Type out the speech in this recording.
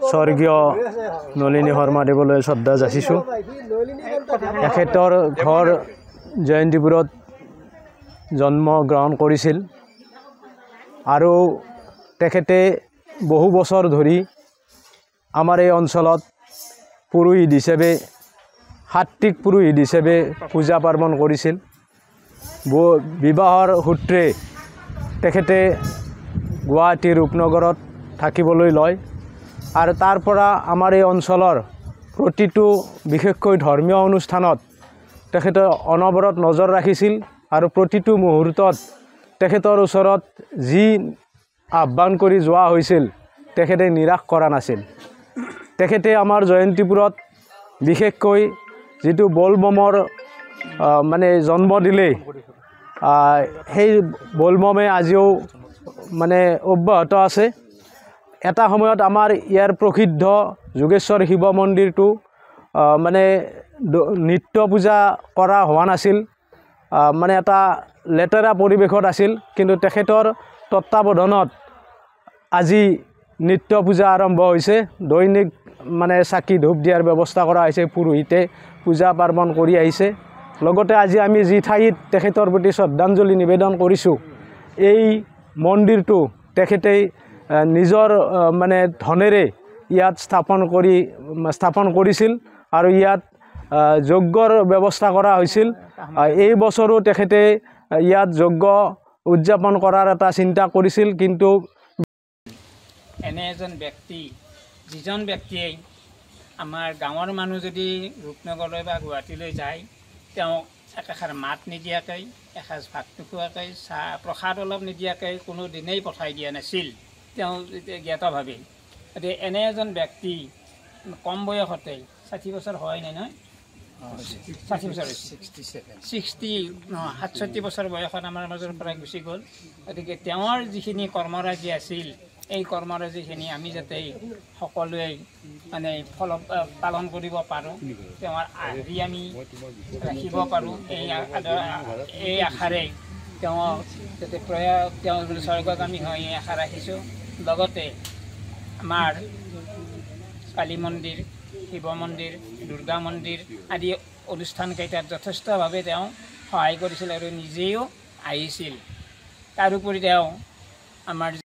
স্বৰ্গীয় নলিনী শৰ্মাদেৱলৈ শ্ৰদ্ধা যাচিছোঁ। এখেতৰ ঘৰ জয়ন্তীপুৰত জন্মগ্ৰহণ কৰিছিল আৰু তেখেতে বহু বছৰ ধৰি আমাৰ এই অঞ্চলত পুৰোহিত হিচাপে সাত্ত্বিক পুৰোহিত হিচাপে পূজা পাৰ্বণ কৰিছিল। বিবাহৰ সূত্ৰে তেখেতে গুৱাহাটী ৰূপনগৰত থাকিবলৈ লয় আৰু তাৰ পৰা আমাৰ এই অঞ্চলৰ প্ৰতিটো বিশেষকৈ ধৰ্মীয় অনুষ্ঠানত তেখেতে অনবৰত নজৰ ৰাখিছিল আৰু প্ৰতিটো মুহূৰ্তত তেখেতৰ ওচৰত যি আহ্বান কৰি যোৱা হৈছিল তেখেতে নিৰাশ কৰা নাছিল। তেখেতে আমাৰ জয়ন্তীপুৰত বিশেষকৈ যিটো বলবমৰ মানে জন্ম দিলে সেই বলবমে আজিও মানে অব্যাহত আছে। এটা সময়ত আমাৰ ইয়াৰ প্ৰসিদ্ধ যোগেশ্বৰ শিৱ মন্দিৰটো মানে নিত্য পূজা কৰা হোৱা নাছিল, মানে এটা লেতেৰা পৰিৱেশত আছিল। কিন্তু তেখেতৰ তত্ত্বাৱধানত আজি নিত্য পূজা আৰম্ভ হৈছে। দৈনিক মানে চাকি ধূপ দিয়াৰ ব্যৱস্থা কৰা হৈছে, পুৰোহিতে পূজা পাৰ্বণ কৰি আহিছে। লগতে আজি আমি যি ঠাইত তেখেতৰ প্ৰতি শ্ৰদ্ধাঞ্জলি নিবেদন কৰিছোঁ, এই মন্দিৰটো তেখেতেই নিজৰ মানে ধনেৰে ইয়াত স্থাপন কৰিছিল আৰু ইয়াত যজ্ঞৰ ব্যৱস্থা কৰা হৈছিল। এই বছৰো তেখেতে ইয়াত যজ্ঞ উদযাপন কৰাৰ এটা চিন্তা কৰিছিল। কিন্তু এনে এজন ব্যক্তি, যিজন ব্যক্তিয়ে আমাৰ গাঁৱৰ মানুহ যদি ৰূপনগৰলৈ বা গুৱাহাটীলৈ যায়, তেওঁক একাষাৰ মাত নিদিয়াকৈ, এসাঁজ ভাত নোখোৱাকৈ, চাহ প্ৰসাদ অলপ নিদিয়াকৈ কোনো দিনেই পঠাই দিয়া নাছিল তেওঁ জ্ঞাতভাৱে। গতিকে এনে এজন ব্যক্তি কম বয়সতে 60 বছৰ হয় নাই নহয়, 60 বছৰ 67 বছৰ বয়সত আমাৰ মাজৰ পৰা গুচি গ'ল। গতিকে তেওঁৰ যিখিনি কৰ্মৰাজি আছিল, এই কৰ্মৰাজিখিনি আমি যাতে সকলোৱে মানে পালন কৰিব পাৰোঁ, তেওঁৰ আৰ্হি আমি ৰাখিব পাৰোঁ, এই আশাৰে তেওঁ যাতে তেওঁ স্বৰ্গগামী হয় এই আশা ৰাখিছোঁ। লগতে আমাৰ কালী মন্দিৰ, শিৱ মন্দিৰ, দুৰ্গা মন্দিৰ আদি অনুষ্ঠানকেইটাত যথেষ্টভাৱে তেওঁ সহায় কৰিছিল আৰু নিজেও আহিছিল। তাৰোপৰি তেওঁ আমাৰ